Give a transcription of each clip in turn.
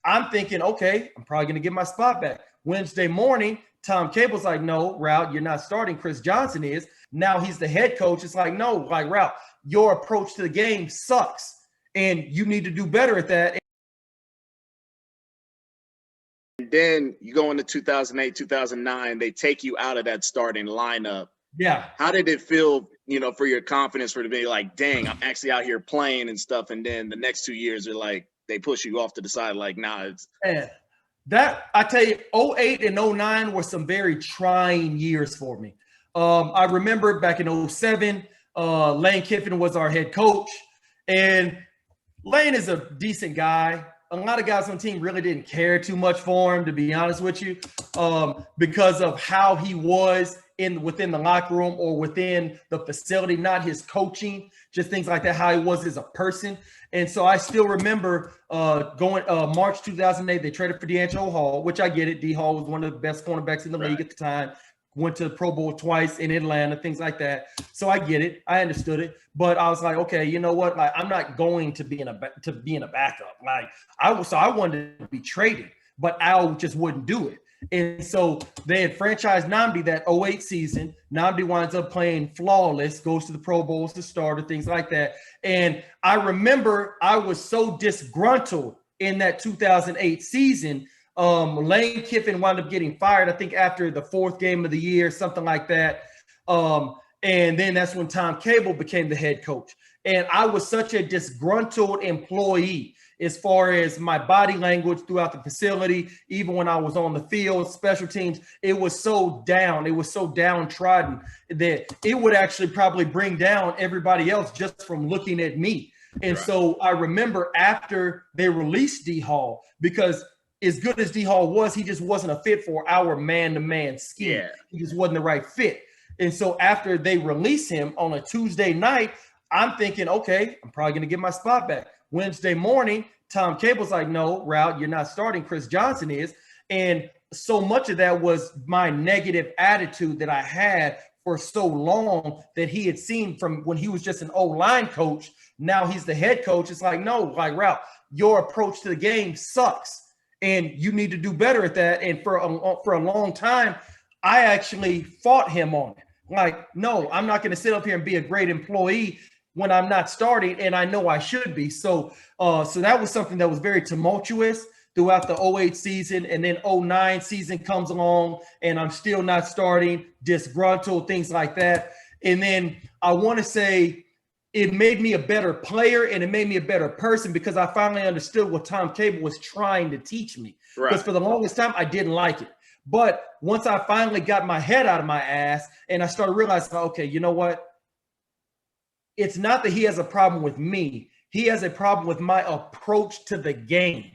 I'm thinking, okay, I'm probably going to get my spot back. Wednesday morning, Tom Cable's like, no, Routt, you're not starting. Chris Johnson is. Now he's the head coach. It's like, no, like, Routt, your approach to the game sucks, and you need to do better at that. And then you go into 2008, 2009, they take you out of that starting lineup. Yeah. How did it feel, for your confidence for to be like, dang, I'm actually out here playing and stuff. And then the next 2 years are like, they push you off to the side, like, nah, it's. And that, I tell you, 08 and 09 were some very trying years for me. I remember back in 07, Lane Kiffin was our head coach. And Lane is a decent guy. A lot of guys on the team really didn't care too much for him, to be honest with you, because of how he was within the locker room or within the facility, not his coaching, just things like that, how he was as a person. And so I still remember going March 2008, they traded for D'Angelo Hall, which I get it. D Hall was one of the best cornerbacks in the league at the time. Went to the Pro Bowl twice in Atlanta, things like that. So I get it. I understood it. But I was like, okay, you know what? Like, I'm not going to be in a backup. Like, I wanted to be traded, but Al just wouldn't do it. And so they had franchised Nnamdi that 08 season. Nnamdi winds up playing flawless, goes to the Pro Bowls to start or things like that. And I remember I was so disgruntled in that 2008 season. Lane Kiffin wound up getting fired, I think, after the 4th game of the year, something like that. And then that's when Tom Cable became the head coach. And I was such a disgruntled employee as far as my body language throughout the facility, even when I was on the field, special teams. It was so down. It was so downtrodden that it would actually probably bring down everybody else just from looking at me. And so I remember after they released D Hall, because as good as D Hall was, he just wasn't a fit for our man-to-man scheme. Yeah. He just wasn't the right fit. And so after they release him on a Tuesday night, I'm thinking, okay, I'm probably going to get my spot back. Wednesday morning, Tom Cable's like, no, Routt, you're not starting. Chris Johnson is. And so much of that was my negative attitude that I had for so long that he had seen from when he was just an O-line coach. Now he's the head coach. It's like, no, like, Routt, your approach to the game sucks, and you need to do better at that. And for a long time, I actually fought him on it. Like, no, I'm not going to sit up here and be a great employee when I'm not starting, and I know I should be. So that was something that was very tumultuous throughout the 08 season, and then 09 season comes along, and I'm still not starting, disgruntled, things like that. And then I want to say it made me a better player, and it made me a better person because I finally understood what Tom Cable was trying to teach me. Because for the longest time, I didn't like it. But once I finally got my head out of my ass and I started realizing, okay, you know what? It's not that he has a problem with me. He has a problem with my approach to the game,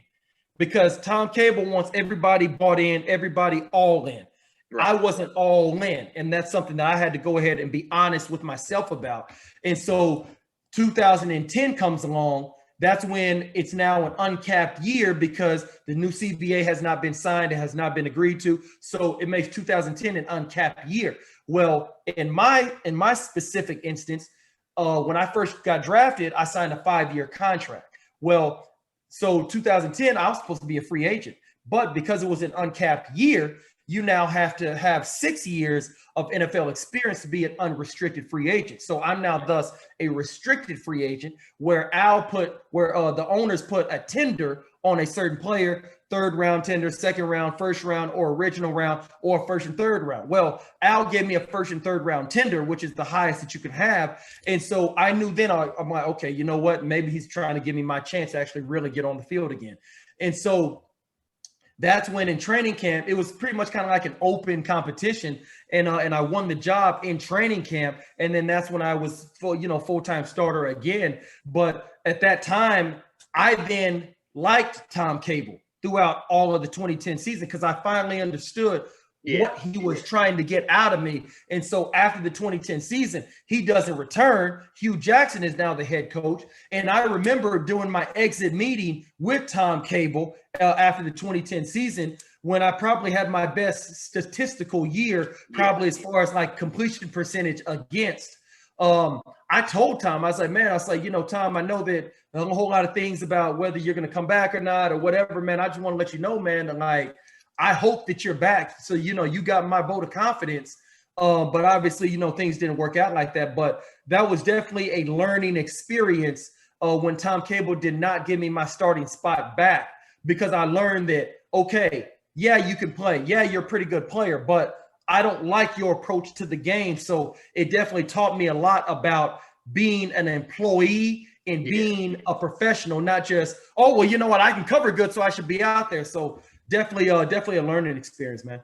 because Tom Cable wants everybody bought in, everybody all in. Right. I wasn't all in, and that's something that I had to go ahead and be honest with myself about. And so 2010 comes along. That's when it's now an uncapped year because the new CBA has not been signed. It has not been agreed to. So it makes 2010 an uncapped year. Well, in my specific instance, when I first got drafted, I signed a 5-year contract. Well, so 2010, I was supposed to be a free agent. But because it was an uncapped year, you now have to have 6 years of NFL experience to be an unrestricted free agent. So I'm now thus a restricted free agent, where the owners put a tender on a certain player, 3rd round tender, 2nd round, 1st round, or original round, or 1st and 3rd round. Well, Al gave me a 1st and 3rd round tender, which is the highest that you could have. And so I knew then I'm like, okay, you know what? Maybe he's trying to give me my chance to actually really get on the field again. And so that's when in training camp, it was pretty much kind of like an open competition. And I won the job in training camp. And then that's when I was full-time starter again. But at that time, I then liked Tom Cable throughout all of the 2010 season because I finally understood what he was trying to get out of me. And so after the 2010 season, he doesn't return. Hugh Jackson is now the head coach. And I remember doing my exit meeting with Tom Cable after the 2010 season, when I probably had my best statistical year, probably as far as like completion percentage against I told Tom, I was like, man, I was like, Tom, I know that there's a whole lot of things about whether you're going to come back or not or whatever, man. I just want to let you know, man, that like, I hope that you're back. So, you got my vote of confidence. But obviously, things didn't work out like that. But that was definitely a learning experience when Tom Cable did not give me my starting spot back, because I learned that, okay, yeah, you can play. Yeah, you're a pretty good player, but I don't like your approach to the game. So it definitely taught me a lot about being an employee and being a professional, not just, oh, well, you know what, I can cover good, so I should be out there. So definitely a learning experience, man.